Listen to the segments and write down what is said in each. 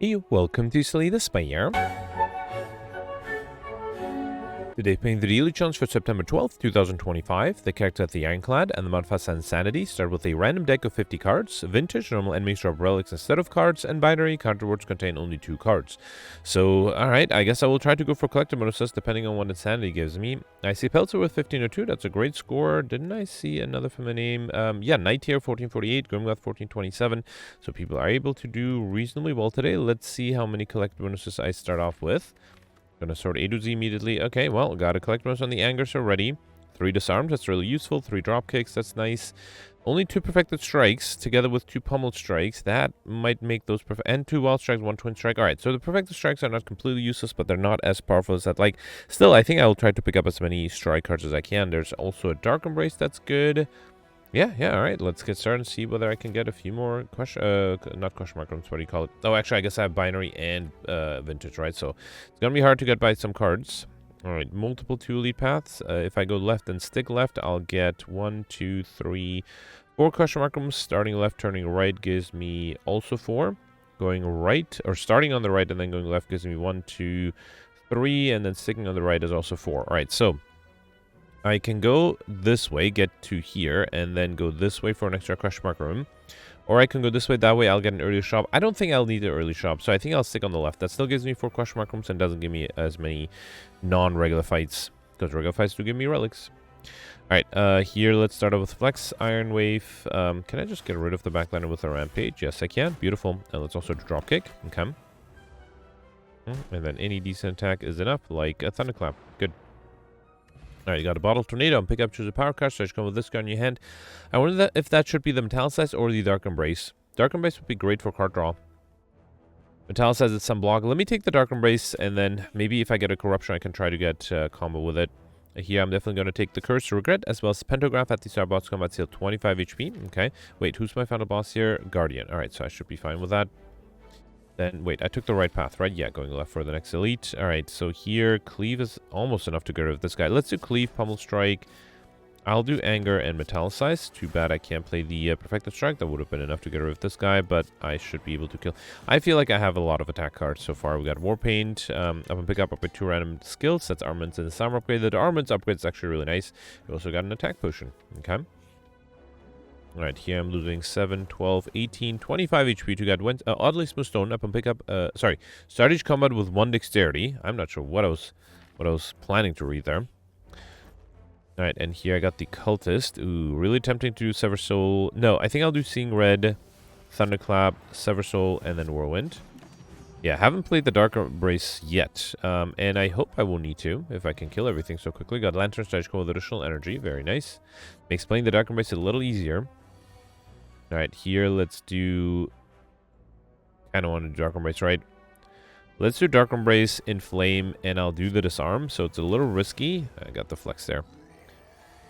Hey, welcome to the Spire. Today playing the daily challenge for September 12th, 2025. The character at the Ironclad and the modifiers Insanity start with a random deck of 50 cards. Vintage, normal enemies drop relics instead of cards, and binary counterwords contain only 2 cards. So, alright, I guess I will try to go for collector bonuses depending on what Insanity gives me. I see Peltzer with 1502, that's a great score. Didn't I see another familiar name? Yeah, Knight here, 1448, Grimglath 1427. So people are able to do reasonably well today. Let's see how many collector bonuses I start off with. Gonna sort A to Z immediately. Okay, well, got a collect bonus on the Angers already. 3 disarms, that's really useful. 3 drop kicks, that's nice. Only 2 perfected strikes, together with 2 pummeled strikes. That might make those perfect. And 2 wild strikes, 1 twin strike. Alright, so the perfected strikes are not completely useless, but they're not as powerful as that. Like, still, I think I will try to pick up as many strike cards as I can. There's also a Dark Embrace, that's good. Yeah, alright, let's get started and see whether I can get a few more not question mark, what do you call it? Oh, actually, I guess I have binary and vintage, right? So it's gonna be hard to get by some cards. Alright, multiple 2 elite paths. If I go left and stick left, I'll get 1, 2, 3, 4 question mark rooms. Starting left, turning right gives me also 4. Going right, or starting on the right and then going left gives me 1, 2, 3, and then sticking on the right is also 4. Alright, so I can go this way, get to here, and then go this way for an extra question mark room. Or I can go this way, that way I'll get an early shop. I don't think I'll need an early shop, so I think I'll stick on the left. That still gives me 4 question mark rooms and doesn't give me as many non-regular fights, because regular fights do give me relics. Alright, here let's start off with Flex, Iron Wave. Can I just get rid of the backliner with a Rampage? Yes, I can. Beautiful. And let's also drop kick. Okay. And then any decent attack is enough, like a Thunderclap. Good. Alright, you got a Bottle Tornado and pick up, choose a power card, so I should come with this guy in your hand. I wonder if that should be the Metallicized or the Dark Embrace. Dark Embrace would be great for card draw. Metallicized is some block. Let me take the Dark Embrace, and then maybe if I get a Corruption, I can try to get combo with it. Here, I'm definitely going to take the Curse to Regret, as well as Pentagraph at the start boss combat seal 25 HP. Okay, wait, who's my final boss here? Guardian. Alright, so I should be fine with that. Then, wait, I took the right path, right? Yeah, going left for the next elite. Alright, so here, Cleave is almost enough to get rid of this guy. Let's do Cleave, Pummel Strike. I'll do Anger and Metallicize. Too bad I can't play the Perfected Strike. That would have been enough to get rid of this guy, but I should be able to kill. I feel like I have a lot of attack cards so far. We got Warpaint. I'm going to pick up with 2 random skills. That's Armaments and Disarm upgrade. The Armaments upgrade is actually really nice. We also got an attack potion. Okay. Alright, here I'm losing 7, 12, 18, 25 HP to get oddly smooth stone up and pick up, start each combat with 1 dexterity. I'm not sure what I was planning to read there. Alright, and here I got the Cultist. Ooh, really tempting to do Sever Soul. No, I think I'll do Seeing Red, Thunderclap, Sever Soul, and then Whirlwind. Yeah, haven't played the Dark Embrace yet, and I hope I will need to, if I can kill everything so quickly. Got Lantern Stage with additional energy, very nice. Makes playing the Dark Embrace a little easier. Alright, here let's do... I don't want to do Dark Embrace, right? Let's do Dark Embrace, Inflame, and I'll do the Disarm, so it's a little risky. I got the Flex there.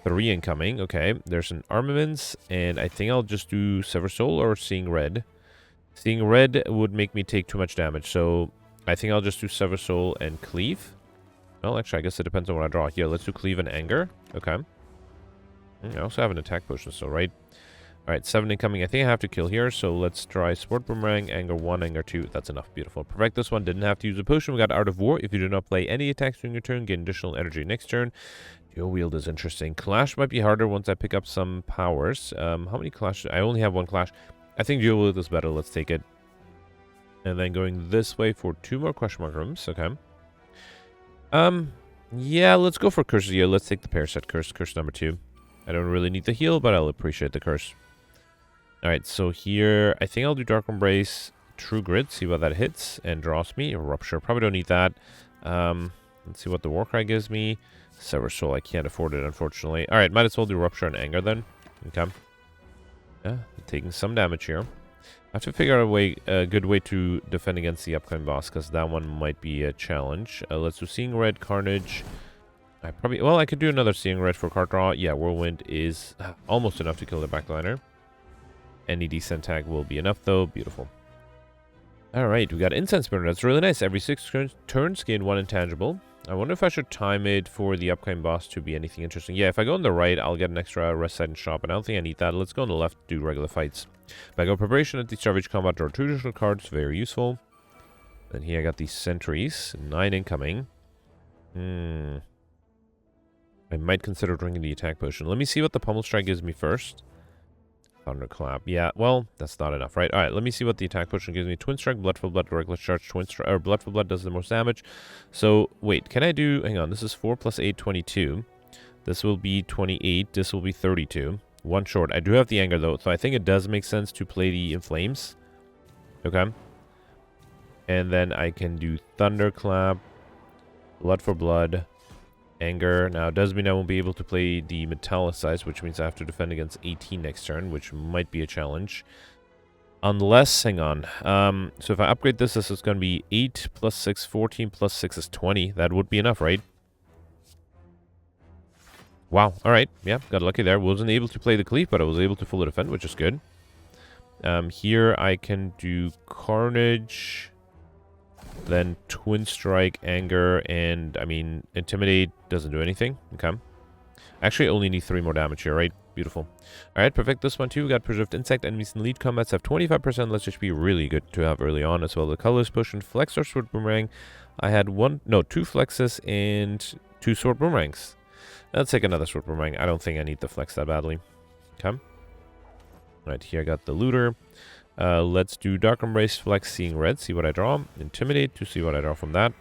3 incoming, okay. There's an Armaments, and I think I'll just do Sever Soul or Seeing Red. Seeing Red would make me take too much damage, so I think I'll just do Sever Soul and Cleave. Well, actually, I guess it depends on what I draw. Here, let's do Cleave and Anger. Okay. I also have an attack potion, so right... Alright, 7 incoming. I think I have to kill here, so let's try Sport Boomerang, Anger 1, Anger 2. That's enough. Beautiful. Perfect this one. Didn't have to use a potion. We got Art of War. If you do not play any attacks during your turn, gain additional energy next turn. Dual Wield is interesting. Clash might be harder once I pick up some powers. How many Clash? I only have 1 Clash. I think Dual Wield is better. Let's take it. And then going this way for 2 more question mark rooms. Okay. Yeah, let's go for Curses here. Let's take the Parasite Curse. Curse number 2. I don't really need the heal, but I'll appreciate the curse. Alright, so here, I think I'll do Dark Embrace, True Grit, see what that hits, and draws me. Rupture, probably don't need that. Let's see what the Warcry gives me. Sever Soul, I can't afford it, unfortunately. Alright, might as well do Rupture and Anger then. Okay. Yeah, taking some damage here. I have to figure out a good way to defend against the upcoming boss, because that one might be a challenge. Let's do Seeing Red, Carnage. I could do another Seeing Red for card draw. Yeah, Whirlwind is almost enough to kill the backliner. Any decent attack will be enough, though. Beautiful. Alright, we got Incense Burner. That's really nice. Every 6 turns, gain 1 intangible. I wonder if I should time it for the upcoming boss to be anything interesting. Yeah, if I go on the right, I'll get an extra rest side and shop, and I don't think I need that. Let's go on the left, do regular fights. If I go Preparation at the start of each combat, draw 2 additional cards. Very useful. Then here I got these sentries. 9 incoming. I might consider drinking the attack potion. Let me see what the pummel strike gives me first. Thunderclap. Yeah, well, that's not enough, right? Alright, let me see what the attack potion gives me. Twin strike, blood for blood, reckless charge, twin strike, or blood for blood does the most damage. So, wait, can I do, hang on, this is 4 plus 8, 22. This will be 28, this will be 32. One short. I do have the anger though, so I think it does make sense to play the inflames. Okay. And then I can do thunderclap, blood for blood, anger. Now, it does mean I won't be able to play the metallicize, which means I have to defend against 18 next turn, which might be a challenge. Unless, hang on. So if I upgrade this is going to be 8 plus 6, 14 plus 6 is 20. That would be enough, right? Wow. All right. Yeah, got lucky there. Wasn't able to play the cleave, but I was able to fully defend, which is good. Here I can do carnage, then twin strike, anger, and I mean intimidate doesn't do anything. Okay. Actually, I only need 3 more damage here, right? Beautiful. All right, perfect. This one too. We got preserved insect. Enemies in lead combats have 25% less HP. Really good to have early on as well. The colorless potion, flex or sword boomerang. I had 2 flexes and 2 sword boomerangs. Let's take another sword boomerang. I don't think I need the flex that badly. Okay. Right, here I got the looter. Let's do Dark Embrace, Flex, Seeing Red, see what I draw. Intimidate to see what I draw from that.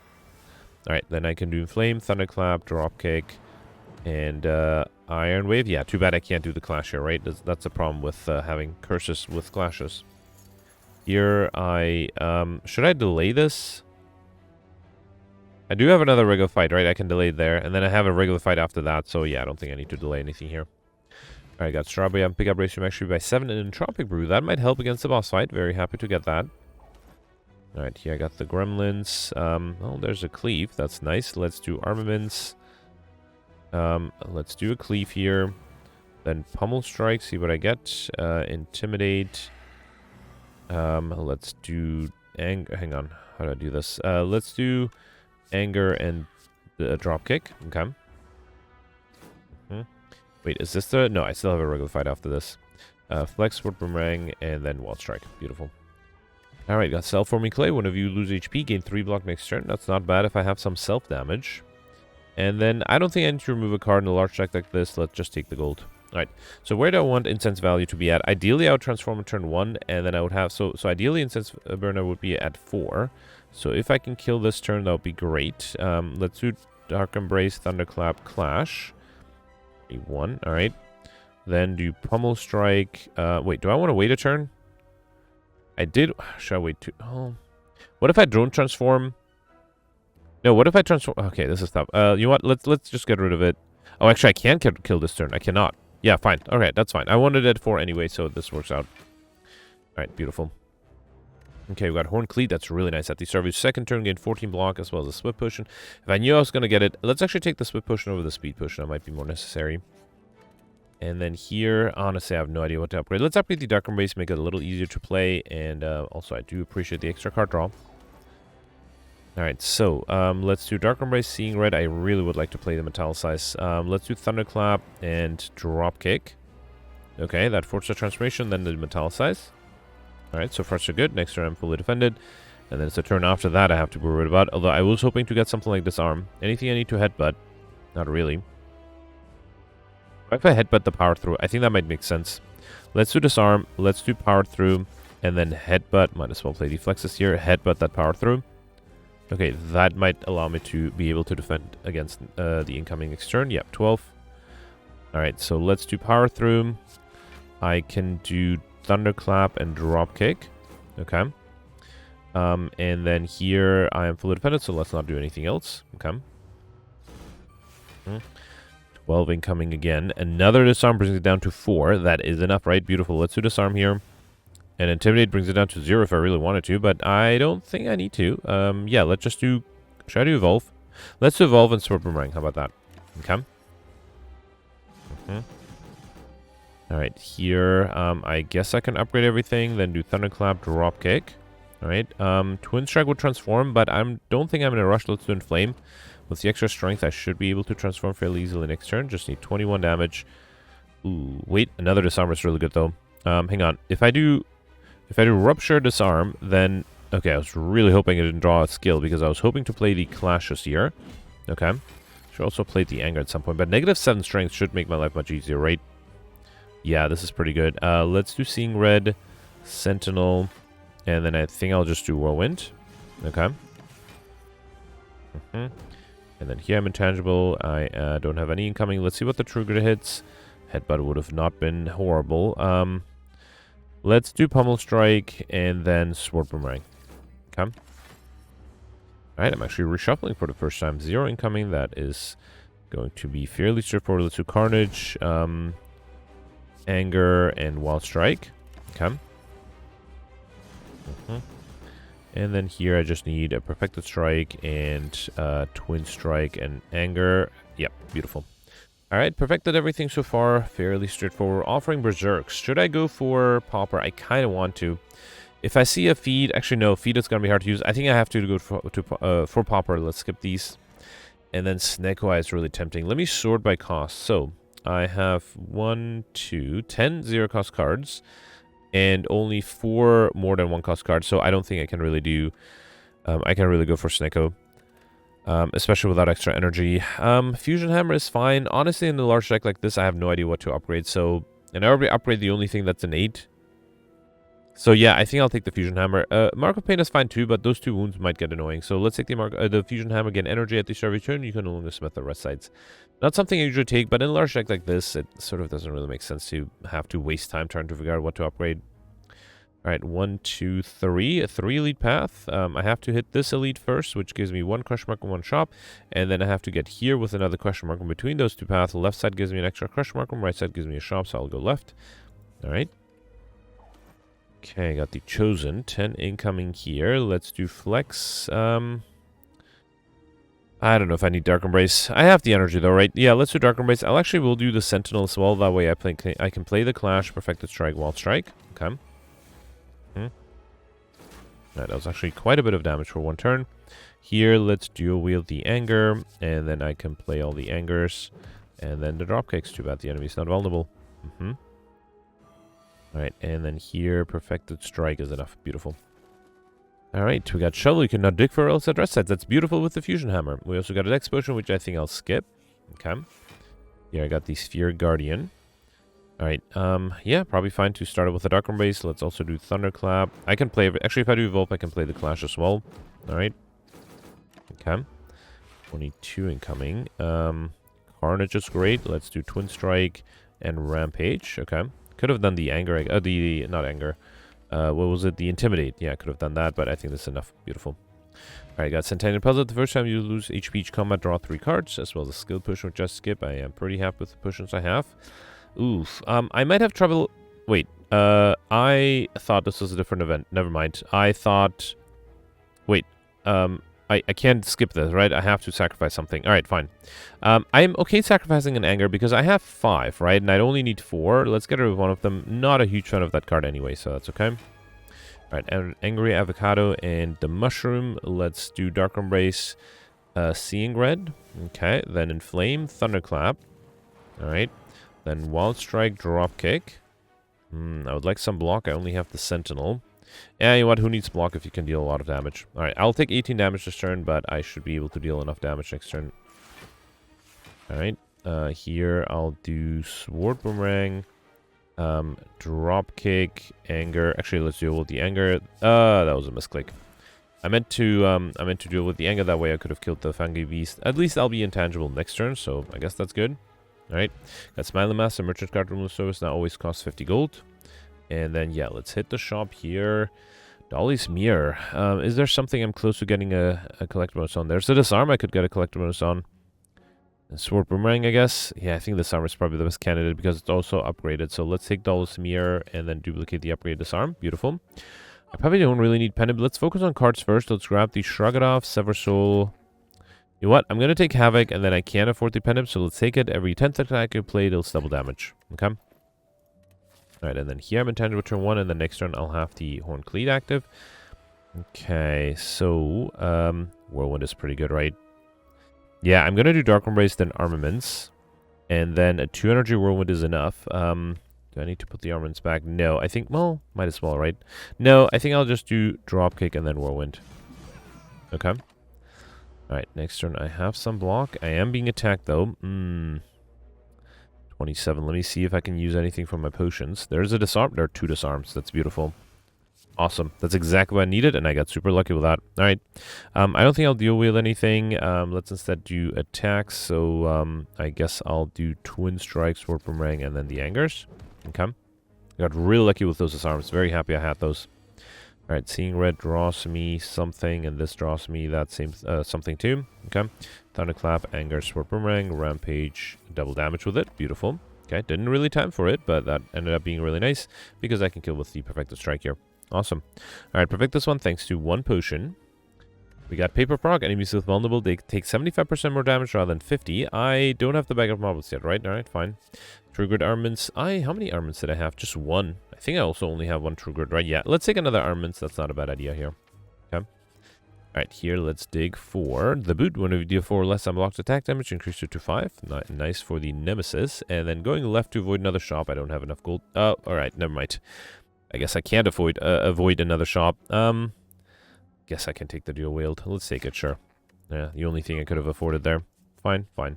Alright, then I can do Flame, Thunderclap, Dropkick, and Iron Wave. Yeah, too bad I can't do the Clash here, right? That's a problem with having curses with clashes. Here I... should I delay this? I do have another regular fight, right? I can delay there. And then I have a regular fight after that. So yeah, I don't think I need to delay anything here. Alright, got Strawberry and Pickup Ratio actually by 7 and Entropic Brew. That might help against the boss fight. Very happy to get that. Alright, here I got the Gremlins. Oh, there's a Cleave. That's nice. Let's do Armaments. Let's do a Cleave here. Then Pummel Strike. See what I get. Intimidate. Let's do... Hang on. How do I do this? Let's do... Anger and Dropkick. Okay. Wait, is this the... No, I still have a regular fight after this. Flex, Sword Boomerang, and then Wall Strike. Beautiful. Alright, got Self-Forming Clay. Whenever you lose HP, gain 3 block next turn. That's not bad if I have some self-damage. And then, I don't think I need to remove a card in a large deck like this. Let's just take the gold. Alright, so where do I want Incense value to be at? Ideally, I would transform in turn 1, and then I would have... So ideally, Incense Burner would be at 4. So if I can kill this turn, that would be great. Let's do Dark Embrace, Thunderclap, Clash. 1, alright. Then do Pummel Strike. Wait, do I want to wait a turn? I did... Should I wait 2? Oh. What if I don't transform? No, what if I transform... Okay, this is tough. You know what? Let's just get rid of it. Oh, actually, I can kill this turn. I cannot. Yeah, fine. Alright, that's fine. I wanted it at 4 anyway, so this works out. Alright, beautiful. Okay, we got Horn Cleat. That's really nice. At the start of your second turn, gain 14 block as well as a Swift Potion. If I knew I was going to get it, let's actually take the Swift Potion over the Speed Potion. That might be more necessary. And then here, honestly, I have no idea what to upgrade. Let's upgrade the Dark Embrace, make it a little easier to play. And also, I do appreciate the extra card draw. Alright, so let's do Dark Embrace, Seeing Red. I really would like to play the Metallicize. Let's do Thunderclap and Dropkick. Okay, that forces a transformation, then the Metallicize. Alright, so far so good. Next turn I'm fully defended. And then it's a turn after that I have to be worried about. Although I was hoping to get something like Disarm. Anything I need to headbutt? Not really. If I headbutt the Power Through, I think that might make sense. Let's do Disarm. Let's do Power Through. And then headbutt. Might as well play Deflexes here. Headbutt that Power Through. Okay, that might allow me to be able to defend against the incoming next turn. Yep, 12. Alright, so let's do Power Through. I can do Thunderclap and Dropkick. Okay. And then here I am fully defended, so let's not do anything else. Okay. 12 incoming again. Another Disarm brings it down to 4. That is enough, right? Beautiful. Let's do Disarm here. And Intimidate brings it down to 0 if I really wanted to, but I don't think I need to. Yeah, let's just do... Should I do Evolve? Let's do Evolve and Sword Boomerang. How about that? Okay. Alright, here, I guess I can upgrade everything, then do Thunderclap, Dropkick. Alright, Twin Strike would transform, but I don't think I'm in a rush. Let's do Inflame. With the extra strength, I should be able to transform fairly easily next turn. Just need 21 damage. Ooh, wait, another Disarm is really good, though. Hang on. If I do Rupture Disarm, then Okay, I was really hoping I didn't draw a skill because I was hoping to play the clashes here. Okay. Should also play the anger at some point, but -7 strength should make my life much easier, right? Yeah, this is pretty good. Let's do Seeing Red, Sentinel, and then I think I'll just do Whirlwind. Okay. And then here I'm intangible. I don't have any incoming. Let's see what the trigger hits. Headbutt would have not been horrible. Let's do Pummel Strike and then Sword Boomerang. Okay. Alright, I'm actually reshuffling for the first time. 0 incoming. That is going to be fairly straightforward. Let's do Carnage, Anger, and Wild Strike. Okay. And then here I just need a Perfected Strike and Twin Strike and Anger. Yep, beautiful. Alright, perfected everything so far. Fairly straightforward. Offering Berserks. Should I go for Pauper? I kind of want to. If I see a feed... Actually, no. Feed is going to be hard to use. I think I have to go for Pauper. Let's skip these. And then Snake Eye is really tempting. Let me sort by cost. So, I have 1, 2, 10 0-cost cards. And only 4 more than 1-cost cards. So, I don't think I can really do... I can really go for Sneko. Especially without extra energy. Fusion Hammer is fine. Honestly, in a large deck like this, I have no idea what to upgrade. So, and I already upgrade the only thing that's an 8. So yeah, I think I'll take the Fusion Hammer. Mark of Pain is fine too, but those 2 wounds might get annoying. So let's take the Fusion Hammer, gain energy at the start of your turn. You can no longer smith the rest sides. Not something I usually take, but in a large deck like this, it sort of doesn't really make sense to have to waste time trying to figure out what to upgrade. Alright, 1, 2, 3. A 3 elite path. I have to hit this elite first, which gives me 1 question mark and 1 shop. And then I have to get here with another question mark in between those 2 paths. The left side gives me an extra question mark, and right side gives me a shop, so I'll go left. Alright. Okay, got the Chosen. 10 incoming here. Let's do Flex. I don't know if I need Dark Embrace. I have the energy though, right? Yeah, let's do Dark Embrace. Will do the Sentinel as well. That way I can play the Clash, Perfected Strike, Wild Strike. Okay. That was actually quite a bit of damage for 1 turn. Here, let's dual wield the Anger, and then I can play all the Angers. And then the Dropkicks. Too bad the enemy's not vulnerable. Alright, and then here, Perfected Strike is enough. Beautiful. Alright, we got Shovel. You can now dig for relics at rest sites. That's beautiful with the Fusion Hammer. We also got a Dex Potion, which I think I'll skip. Okay. Here, I got the Sphere Guardian. Alright, yeah, probably fine to start it with a Dark Embrace. Let's also do Thunderclap. I can play... Actually, if I do Evolve, I can play the Clash as well. Alright. Okay. 22 incoming. Carnage is great. Let's do Twin Strike and Rampage. Okay. Could have done the Anger... not Anger. What was it? The Intimidate. Yeah, I could have done that, but I think that's enough. Beautiful. Alright, got Centennial Puzzle. The first time you lose HP each combat, draw 3 cards, as well as a Skill Potion, which I skip. I am pretty happy with the potions I have. Oof. I might have trouble... Wait. I thought this was a different event. Never mind. I thought... Wait. I can't skip this, right? I have to sacrifice something. Alright, fine. I'm okay sacrificing an Anger because I have 5, right? And I only need 4. Let's get rid of one of them. Not a huge fan of that card anyway, so that's okay. Alright, Angry Avocado and the Mushroom. Let's do Dark Embrace. Seeing Red. Okay, then Inflame. Thunderclap. Alright. Then Wild Strike, Dropkick. I would like some block. I only have the Sentinel. Yeah, you know what? Who needs block if you can deal a lot of damage? Alright, I'll take 18 damage this turn, but I should be able to deal enough damage next turn. Alright, here I'll do Sword Boomerang, Dropkick, Anger. Actually, let's deal with the Anger. That was a misclick. I meant to deal with the Anger. That way I could have killed the Fungi Beast. At least I'll be intangible next turn, so I guess that's good. Alright, got Smiling Master, Merchant Card Removal Service, now always costs 50 gold. And then, yeah, let's hit the shop here. Dolly's Mirror. Is there something I'm close to getting a collector bonus on? There's a Disarm I could get a collector bonus on. And Sword Boomerang, I guess. Yeah, I think Disarm is probably the best candidate because it's also upgraded. So let's take Dolly's Mirror and then duplicate the upgraded Disarm. Beautiful. I probably don't really need Pendant, but let's focus on cards first. Let's grab the Shrug It Off, Sever Soul. You know what? I'm going to take Havoc, and then I can't afford the Pendant, so let's take it. Every 10th attack you play, it'll double damage. Okay? Alright, and then here I'm intangible turn 1, and the next turn I'll have the Horn Cleat active. Okay, so, Whirlwind is pretty good, right? Yeah, I'm going to do Dark Embrace, then Armaments. And then a 2 energy Whirlwind is enough. To Do I need to put the armaments back? No, I think, well, might as well, right? No, I think I'll just do dropkick and then whirlwind. Okay. Alright, next turn I have some block. I am being attacked though. 27. Let me see if I can use anything from my potions. There's a disarm. There are 2 disarms. That's beautiful. Awesome. That's exactly what I needed, and I got super lucky with that. Alright. I don't think I'll deal with anything. Let's instead do attacks. So, I guess I'll do Twin Strikes, Sword Boomerang, and then the Angers. Okay. I got really lucky with those disarms. Very happy I had those. Alright, Seeing Red draws me something, and this draws me that same something too. Okay. Thunderclap, Anger, Sword Boomerang, Rampage, double damage with it. Beautiful. Okay, didn't really time for it, but that ended up being really nice because I can kill with the Perfected Strike here. Awesome. Alright, perfect this one thanks to 1 potion. We got Paper Proc. Enemies with vulnerable, they take 75% more damage rather than 50. I don't have the bag of marbles yet, right? Alright, fine. True Grit armaments. How many armaments did I have? Just 1. I think I also only have 1 True Grit, right? Yeah, let's take another armaments. That's not a bad idea here. Okay. Alright, here let's dig for the boot. When we deal 4 or less unblocked attack damage, increase it to 5. Nice for the Nemesis. And then going left to avoid another shop. I don't have enough gold. Oh, alright, never mind. I guess I can't avoid another shop. Guess I can take the dual wield. Let's take it, sure. Yeah, the only thing I could have afforded there. Fine, fine.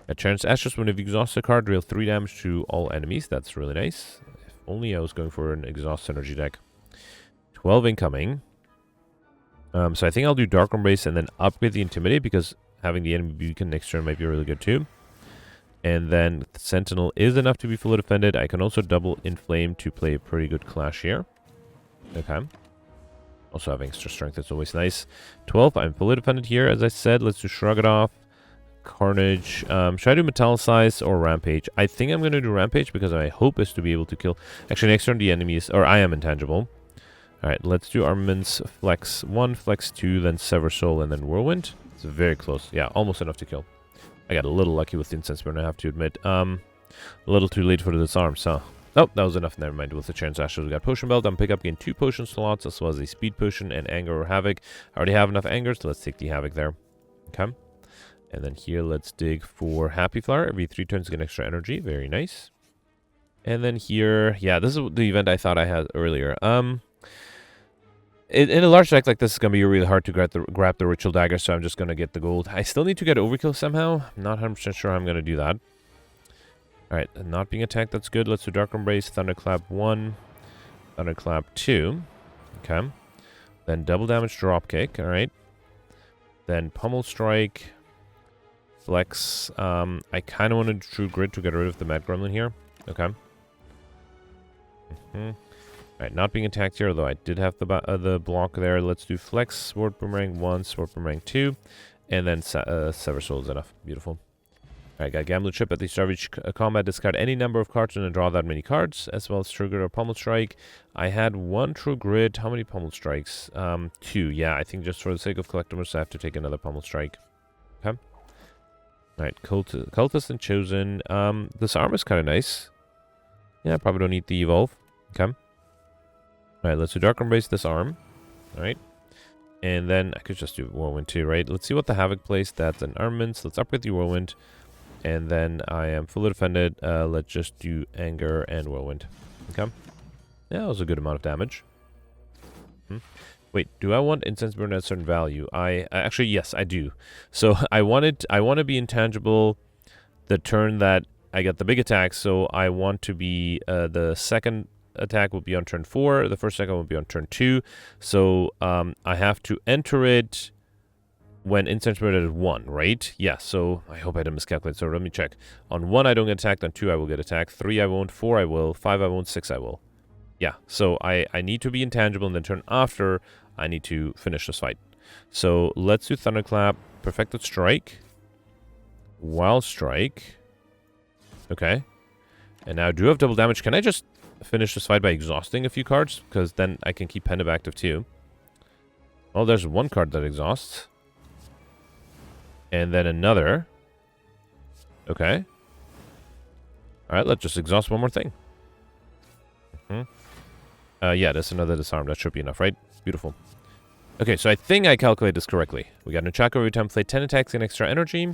A chance Ashes when you've exhausted a card, deal 3 damage to all enemies. That's really nice. If only I was going for an exhaust synergy deck. 12 incoming. So I think I'll do Dark Embrace and then upgrade the Intimidate because having the enemy beacon next turn might be really good too. And then the Sentinel is enough to be fully defended. I can also double Inflame to play a pretty good clash here. Okay. Also having extra strength is always nice. 12, I'm fully defended here. As I said, let's do Shrug It Off. Carnage. Should I do Metallicize or Rampage? I think I'm going to do Rampage because my hope is to be able to kill... Actually, next turn the enemies... Or I am intangible. Alright, let's do Armaments. Flex 1, Flex 2, then Sever Soul, and then Whirlwind. It's very close. Yeah, almost enough to kill. I got a little lucky with the Incense Burn, I have to admit. A little too late for the disarms, huh? Oh, that was enough. Never mind. With the Chance Ashes, we got Potion Belt. I'm pick up again 2 potion slots, as well as a Speed Potion and Anger or Havoc. I already have enough Anger, so let's take the Havoc there. Okay. And then here, let's dig for Happy Flower. Every 3 turns, get extra energy. Very nice. And then here, yeah, this is the event I thought I had earlier. In a large deck like this, it's going to be really hard to grab the Ritual Dagger, so I'm just going to get the gold. I still need to get Overkill somehow. I'm not 100% sure how I'm going to do that. Alright, not being attacked, that's good. Let's do Dark Embrace, Thunderclap 1, Thunderclap 2. Okay. Then double damage Dropkick, alright. Then Pummel Strike, Flex. I kind of want to True Grit to get rid of the Mad Gremlin here. Okay. Alright, not being attacked here, though I did have the block there. Let's do Flex, Sword Boomerang 1, Sword Boomerang 2, and then Sever Soul is enough. Beautiful. Alright, got Gambler Chip. At the start of each combat, discard any number of cards and then draw that many cards, as well as True Grit or Pummel Strike. I had 1 True Grit. How many Pummel Strikes? 2. Yeah, I think just for the sake of collectibles, I have to take another Pummel Strike. Okay. Alright, Cultist and Chosen. This arm is kind of nice. Yeah, I probably don't need the Evolve. Okay. Alright, let's do Dark Embrace this arm. Alright. And then I could just do Whirlwind too, right? Let's see what the Havoc plays. That's an Armaments. Let's upgrade the Whirlwind. And then I am fully defended. Let's just do Anger and Whirlwind. Okay. Yeah, that was a good amount of damage. Wait, do I want Incense Burn at a certain value? Actually, yes, I do. So I want to be intangible the turn that I get the big attack. So I want to be the second attack will be on turn 4. The first second will be on turn 2. So I have to enter it when Incense Burn is 1, right? Yeah, so I hope I didn't miscalculate. So let me check. On 1, I don't get attacked. On 2, I will get attacked. 3, I won't. 4, I will. 5, I won't. 6, I will. Yeah, so I need to be intangible, and then turn after, I need to finish this fight. So let's do Thunderclap, Perfected Strike, Wild Strike. Okay. And now I do have double damage. Can I just finish this fight by exhausting a few cards? Because then I can keep Pendeb active too. Oh, there's 1 card that exhausts. And then another. Okay. Alright, let's just exhaust 1 more thing. Yeah, that's another disarm. That should be enough, right? Beautiful. Okay, so I think I calculated this correctly. We got Nunchaku every time play 10 attacks and extra energy.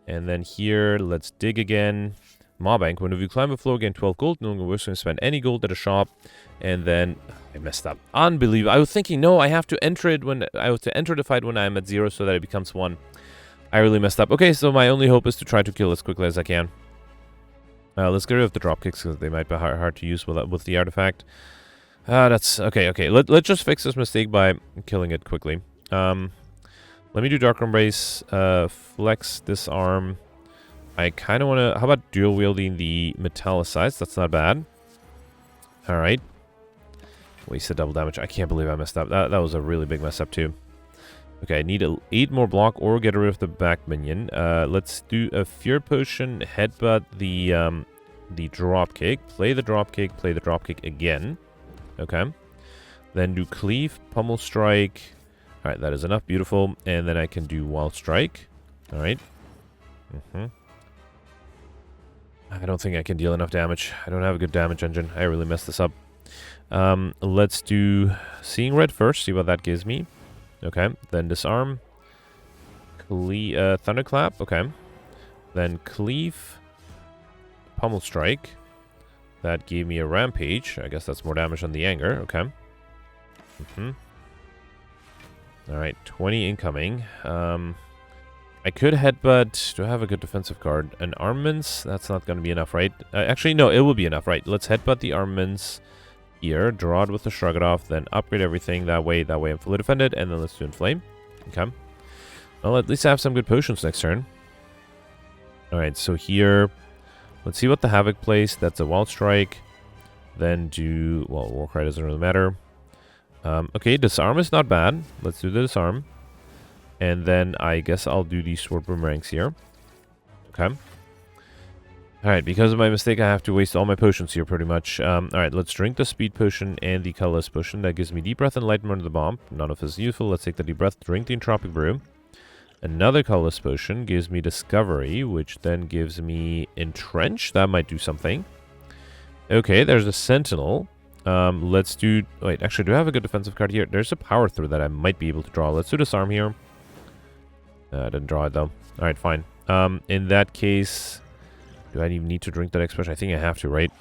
And then here, let's dig again. Bank. When you climb a floor, gain 12 gold. No longer wish to spend any gold at a shop. And then I messed up. Unbelievable. I was thinking, no, I have to enter it when I have to enter the fight when I'm at 0 so that it becomes 1. I really messed up. Okay, so my only hope is to try to kill as quickly as I can. Let's get rid of the dropkicks because they might be hard to use with the artifact. That's okay. Okay, let's just fix this mistake by killing it quickly. Let me do Dark Embrace, flex, disarm. I kind of want to... How about dual wielding the Metallicize? That's not bad. Alright. Wasted double damage. I can't believe I messed up. That was a really big mess up too. Okay, I need 8 more block or get rid of the back minion. Let's do a Fear Potion, headbutt the dropkick. Play the dropkick, play the dropkick again. Okay. Then do Cleave, Pummel Strike... Alright, that is enough. Beautiful. And then I can do Wild Strike. Alright. I don't think I can deal enough damage. I don't have a good damage engine. I really messed this up. Let's do Seeing Red first. See what that gives me. Okay. Then Disarm. Thunderclap. Okay. Then Cleave. Pummel Strike. That gave me a Rampage. I guess that's more damage than the Anger. Okay. Alright, 20 incoming. I could headbutt... Do I have a good defensive card? An Armaments? That's not going to be enough, right? Actually, no, it will be enough, right? Let's headbutt the Armaments here. Draw it with the Shrug It Off. Then upgrade everything. That way I'm fully defended. And then let's do Inflame. Okay. Well, at least I have some good potions next turn. Alright, so here... Let's see what the Havoc plays. That's a Wild Strike. Then do... Well, Warcry doesn't really matter. Okay, Disarm is not bad. Let's do the Disarm. And then I guess I'll do these Sword Boomerangs here. Okay. Alright, because of my mistake, I have to waste all my potions here pretty much. Alright, let's drink the Speed Potion and the Colorless Potion. That gives me Deep Breath and Enlightenment of the Bomb. None of this is useful. Let's take the Deep Breath, drink the Entropic Brew. Another Colorless Potion gives me Discovery, which then gives me Entrench. That might do something. Okay, there's a Sentinel. Let's do... Wait, actually, do I have a good defensive card here? There's a Power Through that I might be able to draw. Let's do Disarm here. I didn't draw it, though. Alright, fine. In that case... Do I even need to drink that expression? I think I have to, right?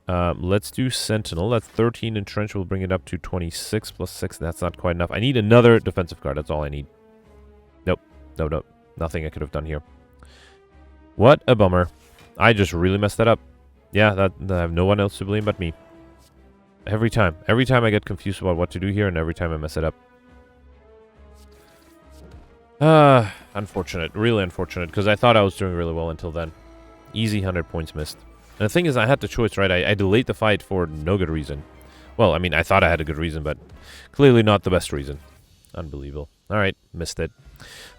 Let's do Sentinel. That's 13. Entrench will bring it up to 26 plus 6. That's not quite enough. I need another defensive card. That's all I need. Nope. Nope. Nothing I could have done here. What a bummer. I just really messed that up. Yeah, I have no one else to blame but me. Every time I get confused about what to do here, and every time I mess it up. Unfortunate. Really unfortunate, because I thought I was doing really well until then. Easy 100 points missed. And the thing is, I had the choice, right? I delayed the fight for no good reason. Well, I mean, I thought I had a good reason, but clearly not the best reason. Unbelievable. Alright, missed it.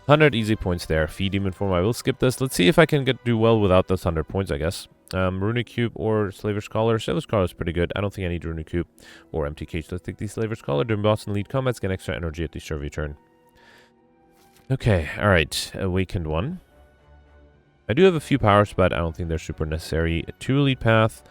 100 easy points there. Feed Demon Form, I will skip this. Let's see if I can do well without those 100 points, I guess. Runic Cube or Slaver's Collar. Slaver's Collar is pretty good. I don't think I need Runic Cube or Empty Cage. Let's take the Slaver's Collar. During boss and lead combats, get extra energy at the start of your turn. Okay, alright. Awakened one. I do have a few powers, but I don't think they're super necessary. 2 Elite Path.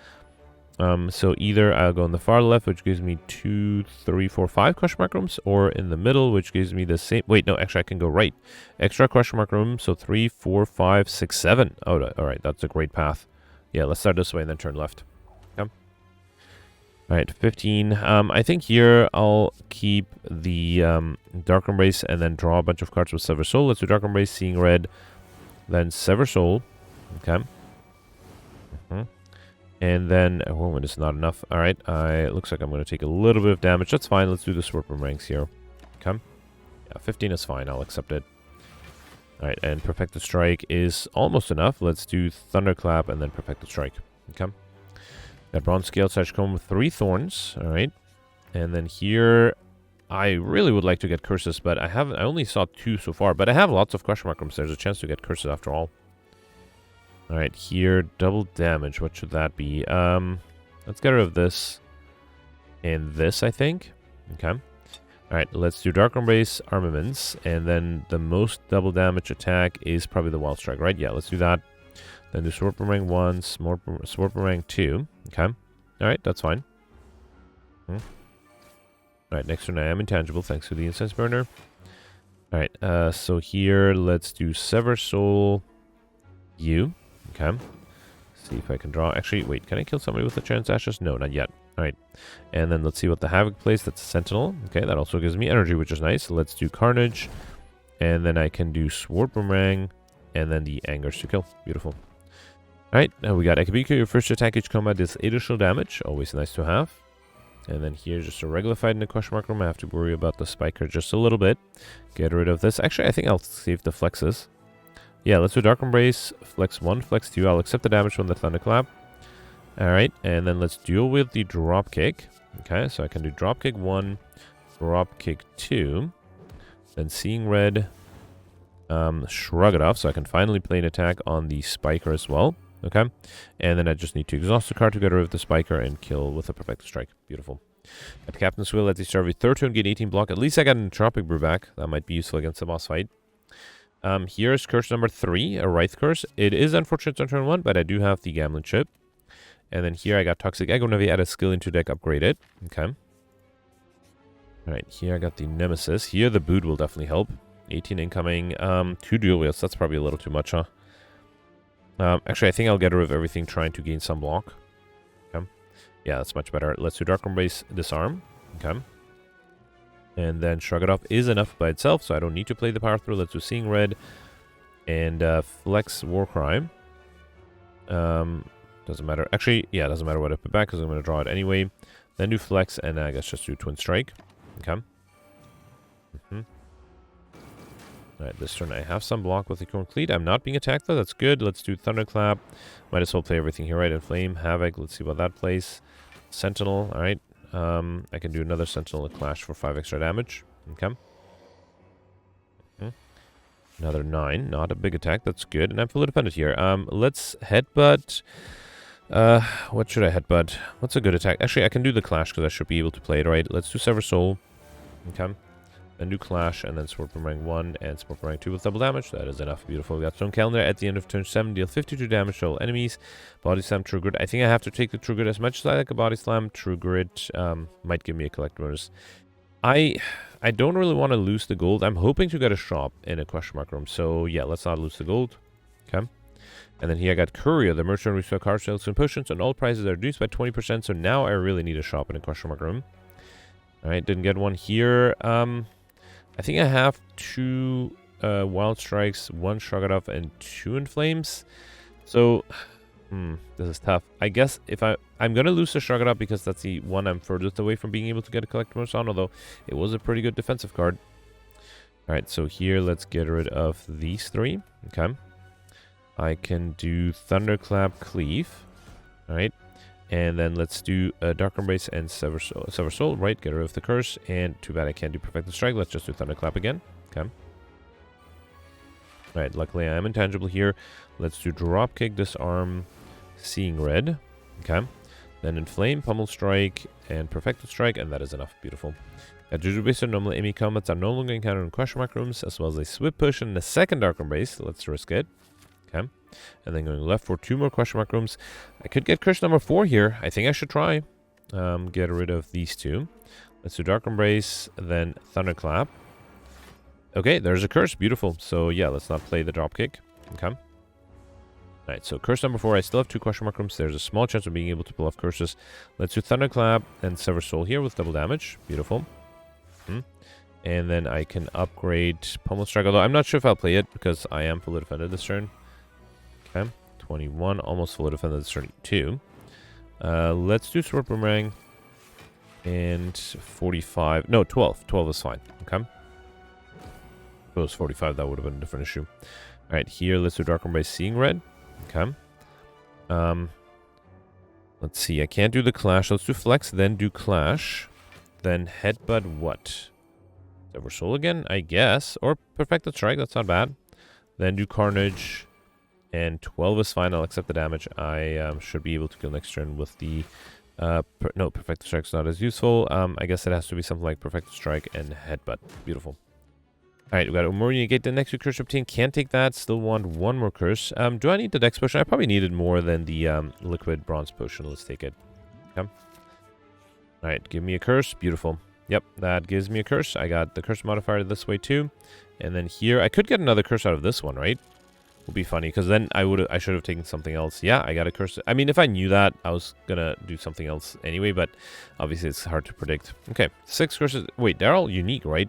So either I'll go on the far left, which gives me 2, 3, 4, 5 question mark rooms, or in the middle, which gives me the same... Wait, no, actually I can go right. Extra question mark room, so 3, 4, 5, 6, 7. Oh, alright, that's a great path. Yeah, let's start this way and then turn left. Okay. Alright, 15. I think here I'll keep the Dark Embrace and then draw a bunch of cards with Sever Soul. Let's do Dark Embrace, Seeing Red, then Sever Soul. Okay. And then, oh, it is not enough. Alright, looks like I'm going to take a little bit of damage. That's fine. Let's do the Sword Boomerangs here. Okay. Yeah, 15 is fine. I'll accept it. Alright, and Perfected Strike is almost enough. Let's do Thunderclap and then Perfected Strike. Okay. Got Bronze Scale Sash Comb with 3 Thorns. Alright. And then here, I really would like to get Curses, but I only saw 2 so far. But I have lots of question mark rooms. There's a chance to get Curses after all. Alright, here, double damage. What should that be? Let's get rid of this and this, I think. Okay. Alright, let's do Dark Embrace, Armaments, and then the most double damage attack is probably the Wild Strike, right? Yeah, let's do that. Then do Sword Boomerang 1, Sword Boomerang 2. Okay. Alright, that's fine. Alright, next turn I am intangible, thanks to the Incense Burner. Alright, so here, let's do Sever Soul, you. Okay. See if I can draw. Actually, wait, can I kill somebody with the Chance Ashes? No, not yet. All right. And then let's see what the Havoc plays. That's a Sentinel. Okay, that also gives me energy, which is nice. Let's do Carnage. And then I can do Sword Boomerang. And then the Angers to kill. Beautiful. All right, now we got Akabika. Your first attack each combat is additional damage. Always nice to have. And then here, just a regular fight in the question mark room. I have to worry about the Spiker just a little bit. Get rid of this. Actually, I think I'll save the flexes. Yeah, let's do Dark Embrace, Flex 1, Flex 2. I'll accept the damage from the Thunderclap. Alright, and then let's deal with the Dropkick. Okay, so I can do Dropkick 1, Dropkick 2. Then Seeing Red, Shrug it off, so I can finally play an attack on the Spiker as well. Okay, and then I just need to exhaust the card to get rid of the Spiker and kill with a Perfect Strike. Beautiful. At Captain's Will, at the start of your third turn, gain 18 block. At least I got an Entropic Brew back. That might be useful against the boss fight. Here's curse number 3, a Wraith Curse. It is unfortunate on turn 1, but I do have the Gambling Chip. And then here I got Toxic Egg. Whenever you add a skill into deck, upgrade it. Okay. Alright, here I got the Nemesis. Here the Boot will definitely help. 18 incoming. 2 dual wheels. That's probably a little too much, huh? Actually, I think I'll get rid of everything trying to gain some block. Okay. Yeah, that's much better. Let's do Dark Embrace, Disarm. Okay. And then Shrug It Off is enough by itself, so I don't need to play the Power Through. Let's do Seeing Red. And Flex Warcry. Doesn't matter. Actually, yeah, it doesn't matter what I put back because I'm going to draw it anyway. Then do Flex, and I guess just do Twin Strike. Okay. Alright, this turn I have some block with the Current Cleat. I'm not being attacked, though. That's good. Let's do Thunderclap. Might as well play everything here, right? Inflame, Havoc. Let's see what that plays. Sentinel. Alright. I can do another Sentinel Clash for 5 extra damage. Okay. Another 9. Not a big attack. That's good. And I'm fully dependent here. Let's Headbutt. What should I Headbutt? What's a good attack? Actually, I can do the Clash because I should be able to play it, right? Let's do Sever Soul. Okay. Then do Clash, and then Sword Boomerang 1 and Sword Boomerang 2 with double damage. That is enough. Beautiful. We got Stone Calendar at the end of turn 7. Deal 52 damage to all enemies. Body Slam, True Grit. I think I have to take the True Grit as much as I like a Body Slam. True Grit might give me a collect bonus. I don't really want to lose the gold. I'm hoping to get a shop in a question mark room. So, yeah, let's not lose the gold. Okay. And then here I got Courier. The merchant restore card sales and potions, and all prices are reduced by 20%. So now I really need a shop in a question mark room. Alright, didn't get one here. I think I have 2 Wild Strikes, 1 Shrug It Off, and 2 Inflames. So, this is tough. I guess if I'm going to lose the Shrug It Off because that's the one I'm furthest away from being able to get a Collect Bonus on, although it was a pretty good defensive card. Alright, so here let's get rid of these 3. Okay. I can do Thunderclap, Cleave. Alright. And then let's do Dark Embrace and Sever Soul, right? Get rid of the Curse. And too bad I can't do Perfect Strike. Let's just do Thunderclap again. Okay. Alright, luckily I am intangible here. Let's do Dropkick, Disarm, Seeing Red. Okay. Then Inflame, Pummel Strike, and Perfected Strike, and that is enough. Beautiful. At Juju Base, normal enemy combats are no longer encountered in question mark rooms, as well as a Swift Push and a second Dark Embrace. Let's risk it. Okay. And then going left for 2 more question mark rooms. I could get curse number 4 here. I think I should try. Get rid of these 2. Let's do Dark Embrace, then Thunderclap. Okay, there's a curse. Beautiful. So yeah, let's not play the Dropkick. Okay. Alright, so curse number 4. I still have 2 question mark rooms. There's a small chance of being able to pull off curses. Let's do Thunderclap and Sever Soul here with double damage. Beautiful. And then I can upgrade Pummel Strike, although I'm not sure if I'll play it because I am fully defended this turn. Okay, 21, almost fully defended this turn too. Let's do Sword Boomerang. And 45, no, 12. 12 is fine. Okay. If it was 45, that would have been a different issue. Alright, here let's do Dark Embrace, Seeing Red. Okay. Let's see, I can't do the Clash. Let's do Flex, then do Clash. Then Headbutt what? Sever Soul again, I guess. Or Perfected Strike, that's not bad. Then do Carnage. And 12 is fine, I'll accept the damage. I should be able to kill next turn with the... no, Perfected Strike's not as useful. I guess it has to be something like Perfected Strike and Headbutt. Beautiful. Alright, we got Umori Negate the next 2 curse obtained. Can't take that. Still want 1 more curse. Do I need the Dex Potion? I probably needed more than the Liquid Bronze Potion. Let's take it. Okay. Alright, give me a curse. Beautiful. Yep, that gives me a curse. I got the curse modifier this way too. And then here, I could get another curse out of this one, right? Will be funny, because then I should have taken something else. Yeah, I got a curse. I mean, if I knew that, I was gonna do something else anyway, but obviously it's hard to predict. Okay, 6 curses. Wait, they're all unique, right?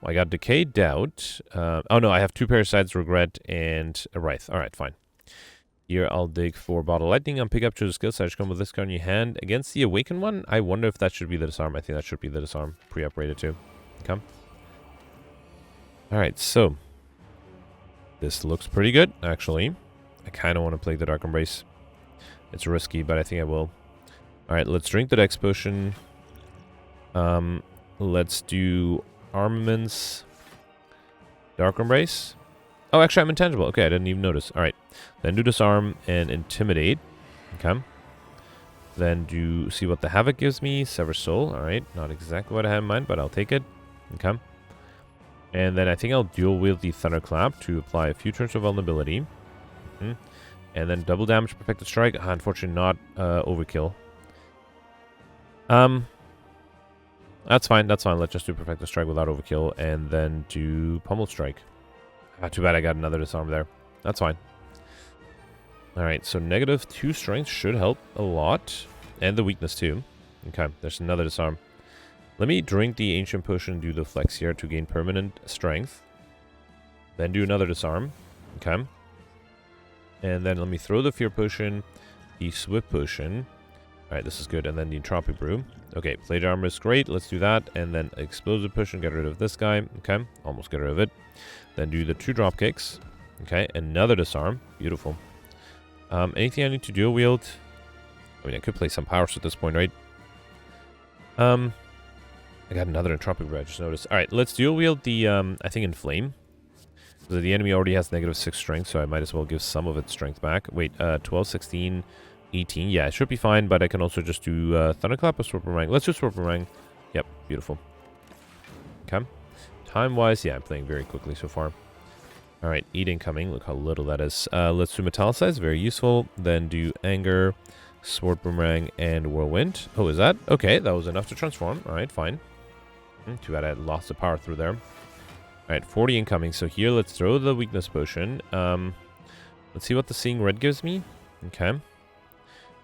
Well, I got Decay, Doubt. Oh no, I have 2 Parasites, Regret, and a Wraith. Alright, fine. Here I'll dig for Bottle Lightning and pick up to the skill set. Come with this card in your hand. Against the Awakened one, I wonder if that should be the Disarm. I think that should be the Disarm. Pre-upgraded too. Okay. Alright, so this looks pretty good, actually. I kind of want to play the Dark Embrace. It's risky, but I think I will. Alright, let's drink the Dex Potion. Let's do Armaments. Dark Embrace. Oh, actually, I'm intangible. Okay, I didn't even notice. Alright, then do Disarm and Intimidate. Okay. Then do see what the Havoc gives me. Sever Soul. Alright, not exactly what I had in mind, but I'll take it. Okay. And then I think I'll dual wield the Thunderclap to apply a few turns of vulnerability. And then double damage, Perfected Strike. Unfortunately, not overkill. That's fine. That's fine. Let's just do Perfected Strike without overkill, and then do Pummel Strike. Too bad I got another Disarm there. That's fine. All right. So -2 strength should help a lot, and the weakness too. Okay. There's another Disarm. Let me drink the Ancient Potion and do the Flex here to gain permanent strength. Then do another Disarm. Okay. And then let me throw the Fear Potion, the Swift Potion. Alright, this is good. And then the Entropic Brew. Okay, Plate Armor is great. Let's do that. And then Explosive Potion, get rid of this guy. Okay, almost get rid of it. Then do the 2 Drop Kicks. Okay, another Disarm. Beautiful. Anything I need to dual wield? I mean, I could play some powers at this point, right? I got another Entropic Brew, I just noticed. Alright, let's dual wield the, I think, Inflame. So the enemy already has -6 strength, so I might as well give some of its strength back. Wait, 12, 16, 18. Yeah, it should be fine, but I can also just do Thunderclap or Sword Boomerang. Let's do Sword Boomerang. Yep, beautiful. Okay. Time-wise, yeah, I'm playing very quickly so far. Alright, Eat Incoming. Look how little that is. Let's do Metallicize, very useful. Then do Anger, Sword Boomerang, and Whirlwind. Oh, is that? Okay, that was enough to transform. Alright, fine. Too bad I lost the power through there. Alright, 40 incoming. So here, let's throw the Weakness Potion. Let's see what the Seeing Red gives me. Okay.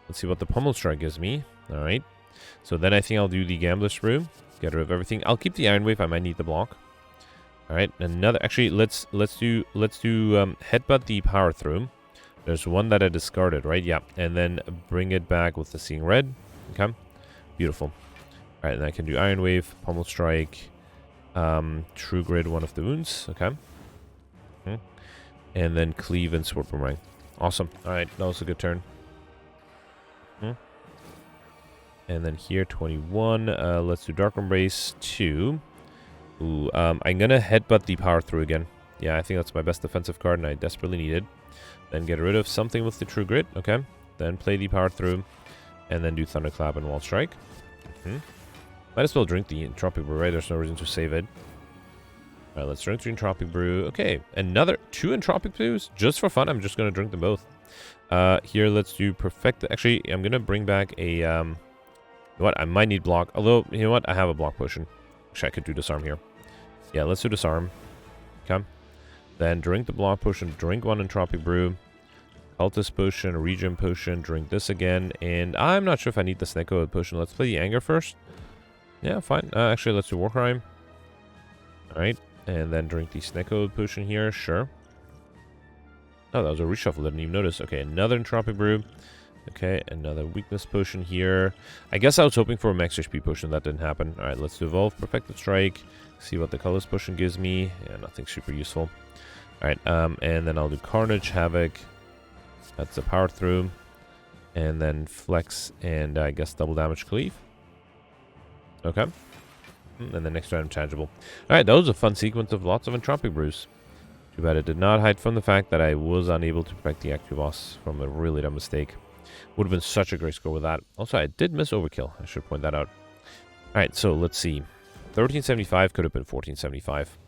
Let's see what the Pummel Strike gives me. Alright. So then I think I'll do the Gambler's Brew. Get rid of everything. I'll keep the Iron Wave. I might need the block. Alright, another... Actually, let's do Headbutt the Power Through. There's one that I discarded, right? Yeah. And then bring it back with the Seeing Red. Okay. Beautiful. Alright, and I can do Iron Wave, Pummel Strike, True Grid, one of the wounds. Okay. And then Cleave and Sword Boomerang. Awesome. Alright, that was a good turn. And then here, 21. Let's do Dark Embrace 2. Ooh, I'm going to Headbutt the Power Through again. Yeah, I think that's my best defensive card, and I desperately need it. Then get rid of something with the True Grit. Okay. Then play the Power Through. And then do Thunderclap and Wall Strike. Might as well drink the Entropic Brew, right? There's no reason to save it. Alright, let's drink the Entropic Brew. Okay, another 2 Entropic Brews. Just for fun, I'm just going to drink them both. Here, let's do Perfect... Actually, I'm going to bring back a... You know what? I might need block. Although, you know what? I have a block potion. Actually, I could do Disarm here. Yeah, let's do Disarm. Okay. Then drink the block potion. Drink 1 Entropic Brew. Cultist Potion, Regen Potion. Drink this again. And I'm not sure if I need the Snecko Potion. Let's play the Anger first. Yeah, fine. Actually, let's do Warcrime. Alright. And then drink the Snecko Potion here. Sure. Oh, that was a reshuffle. Didn't even notice. Okay, another Entropic Brew. Okay, another Weakness Potion here. I guess I was hoping for a Max HP Potion. That didn't happen. Alright, let's do Evolve, Perfected Strike. See what the Colorless Potion gives me. Yeah, nothing super useful. Alright, and then I'll do Carnage, Havoc. That's a Power Through. And then Flex and I guess Double Damage Cleave. Okay. And then next round, Tangible. Alright, that was a fun sequence of lots of Entropic Brews. Too bad it did not hide from the fact that I was unable to protect the Active Boss from a really dumb mistake. Would have been such a great score with that. Also, I did miss Overkill. I should point that out. Alright, so let's see. 1375 could have been 1475.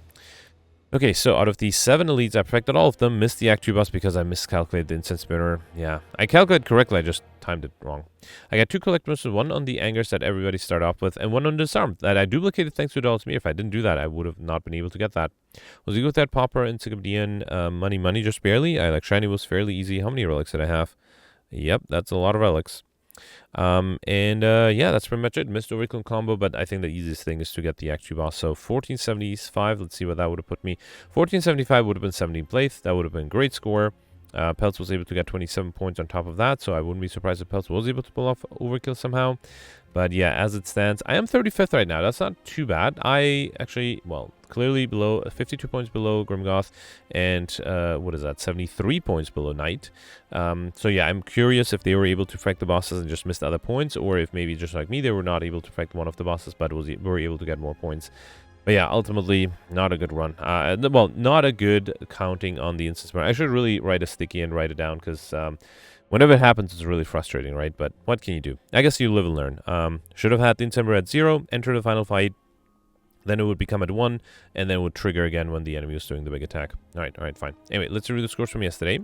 Okay, so out of the 7 elites, I perfected all of them, missed the Act 2 boss because I miscalculated the incense spinner. Yeah, I calculated correctly, I just timed it wrong. I got 2 collectibles, one on the angers that everybody started off with, and one on disarm that I duplicated thanks to $1. If I didn't do that, I would have not been able to get that. Was you with that Pauper, Encyclopedian, money, just barely. I like shiny was fairly easy. How many relics did I have? Yep, that's a lot of relics. Yeah, that's pretty much it. Missed Overkill combo, but I think the easiest thing is to get the Act 2 boss. So 1475, let's see what that would have put me. 1475 would have been 17th place. That would have been a great score. Peltz was able to get 27 points on top of that, so I wouldn't be surprised if Peltz was able to pull off Overkill somehow. But yeah, as it stands, I am 35th right now. That's not too bad. I actually, well, clearly below, 52 points below Grimgoth, and what is that, 73 points below Knight. So yeah, I'm curious if they were able to perfect the bosses and just missed other points, or if maybe just like me, they were not able to perfect one of the bosses, but were able to get more points. But yeah, ultimately, not a good run. Well, not a good counting on the instance. I should really write a sticky and write it down, because whenever it happens, it's really frustrating, right? But what can you do? I guess you live and learn. Should have had the Incense at 0, enter the final fight, then it would become at 1, and then it would trigger again when the enemy was doing the big attack. Alright, fine. Anyway, let's review the scores from yesterday.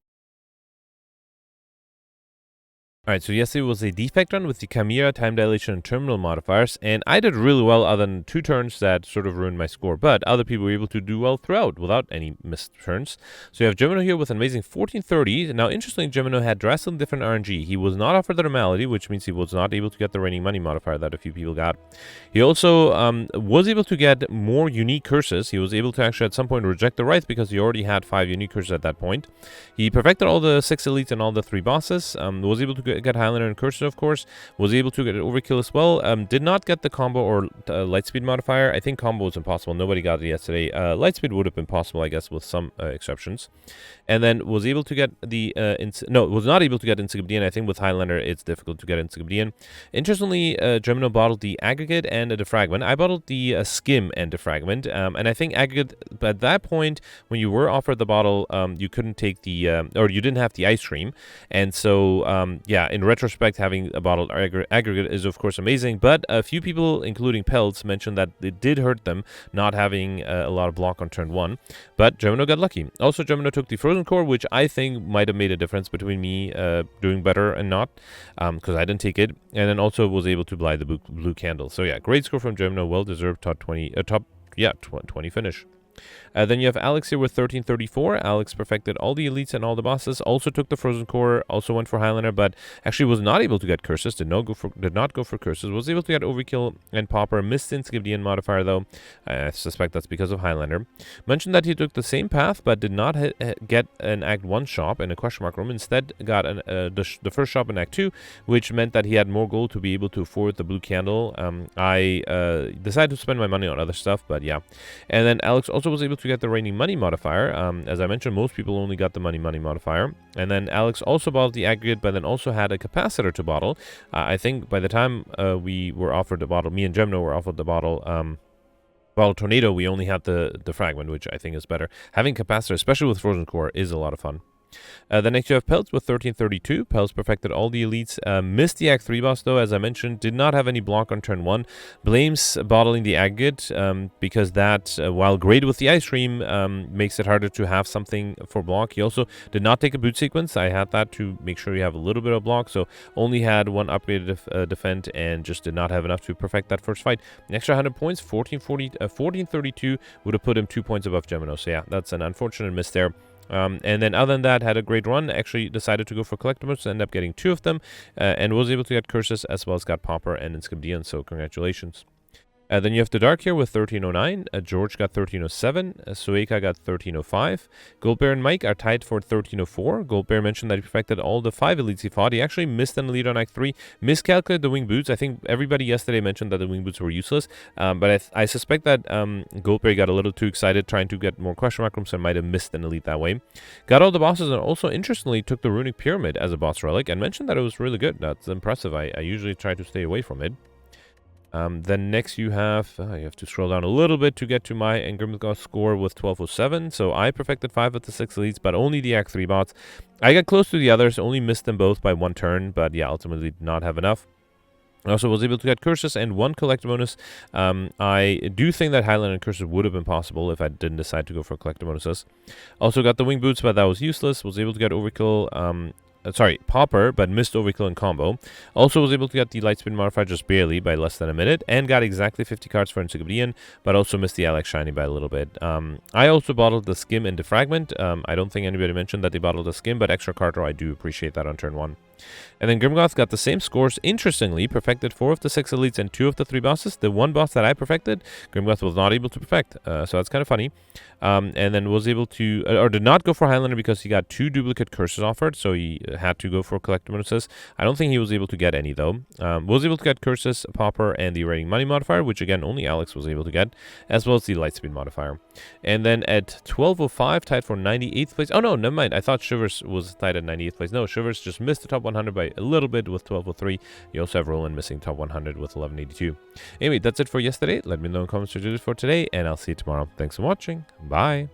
Alright, so yesterday was a defect run with the Chimera, Time Dilation, and Terminal modifiers, and I did really well other than 2 turns that sort of ruined my score, but other people were able to do well throughout without any missed turns. So you have Gemino here with an amazing 1430. Now, interestingly, Gemino had drastically different RNG. He was not offered the Normality, which means he was not able to get the Raining Money modifier that a few people got. He also was able to get more unique curses. He was able to actually at some point reject the Wraith because he already had 5 unique curses at that point. He perfected all the 6 elites and all the 3 bosses. Was able to get Highlander and Curses, of course. Was able to get an Overkill as well. Did not get the combo or Lightspeed modifier. I think combo was impossible. Nobody got it yesterday. Lightspeed would have been possible, I guess, with some exceptions. And then was able to get the... was not able to get Encyclopedian. I think with Highlander, it's difficult to get Encyclopedian. Interestingly, Gemino bottled the Aggregate and a Defragment. I bottled the Skim and Defragment. And I think Aggregate, at that point, when you were offered the bottle, you couldn't take the... or you didn't have the Ice Cream. And so, yeah, in retrospect, having a bottled Aggregate is, of course, amazing. But a few people, including Peltz, mentioned that it did hurt them not having a lot of block on turn 1. But Gemino got lucky. Also, Gemino took the Frozen Core, which I think might have made a difference between me doing better and not, because I didn't take it. And then also was able to buy the blue candle. So yeah, great score from Gemino. Well-deserved top 20 finish. Then you have Alex here with 1334. Alex perfected all the elites and all the bosses. Also took the Frozen Core. Also went for Highlander, but actually was not able to get curses. Did not go for curses. Was able to get Overkill and Pauper. Missed Encyclopedian modifier though. I suspect that's because of Highlander. Mentioned that he took the same path, but did not get an Act 1 shop in a question mark room. Instead, got the first shop in Act 2, which meant that he had more gold to be able to afford the blue candle. I decided to spend my money on other stuff, but yeah. And then Alex also was able to get the Raining Money modifier. As I mentioned, most people only got the Money modifier. And then Alex also bottled the Aggregate, but then also had a capacitor to bottle. I think by the time we were offered the bottle, me and Gemino were offered the bottle Tornado, we only had the fragment, which I think is better. Having capacitor, especially with Frozen Core, is a lot of fun. Then next you have Peltz with 1332. Peltz perfected all the elites. Missed the Act 3 boss though, as I mentioned. Did not have any block on turn 1. Blames bottling the Aggregate because that, while great with the Ice Cream, makes it harder to have something for block. He also did not take a boot sequence. I had that to make sure you have a little bit of block, so only had 1 upgraded defend and just did not have enough to perfect that first fight. An extra 100 points, 1432 would have put him 2 points above Gemino. So yeah, that's an unfortunate miss there. And then other than that, had a great run. Actually decided to go for collectibles, ended up getting 2 of them, and was able to get curses as well as got Pauper and Encyclopedian, so congratulations. Then you have the Dark here with 1309. George got 1307. Sueka got 1305. Goldbear and Mike are tied for 1304. Goldbear mentioned that he perfected all the 5 elites he fought. He actually missed an elite on Act 3. Miscalculated the wing boots. I think everybody yesterday mentioned that the wing boots were useless. But I suspect that Goldbear got a little too excited trying to get more question mark rooms and might have missed an elite that way. Got all the bosses and also, interestingly, took the Runic Pyramid as a boss relic and mentioned that it was really good. That's impressive. I usually try to stay away from it. Then next you have to scroll down a little bit to get to my Grimgoth score with 1207. So I perfected 5 of the 6 elites, but only the Act 3 bots. I got close to the others, only missed them both by 1 turn, but yeah, ultimately did not have enough. I also was able to get curses and 1 collector bonus. I do think that Highlander and curses would have been possible if I didn't decide to go for collector bonuses. Also got the wing boots, but that was useless. Was able to get overkill, Popper, but missed overkill in combo. Also was able to get the lightspeed modifier just barely by less than a minute, and got exactly 50 cards for Encyclopedian, but also missed the Alex Shiny by a little bit. I also bottled the Skim and Defragment. I don't think anybody mentioned that they bottled the Skim, but extra card draw, I do appreciate that on turn 1. And then Grimgoth got the same scores. Interestingly, perfected 4 of the 6 elites and 2 of the 3 bosses. The 1 boss that I perfected, Grimgoth was not able to perfect, so that's kind of funny. And then was able to, or did not go for Highlander because he got 2 duplicate curses offered, so he had to go for collector bonuses. I don't think he was able to get any though. Was able to get curses, Popper, and the rating money modifier, which again only Alex was able to get, as well as the lightspeed modifier. And then at 12:05, tied for 98th place. Oh no, never mind. I thought Shivers was tied at 98th place. No, Shivers just missed the top 100 by a little bit with 12:03. You also have Roland missing top 100 with 1182. Anyway, that's it for yesterday. Let me know in the comments what you did for today, and I'll see you tomorrow. Thanks for watching. Bye.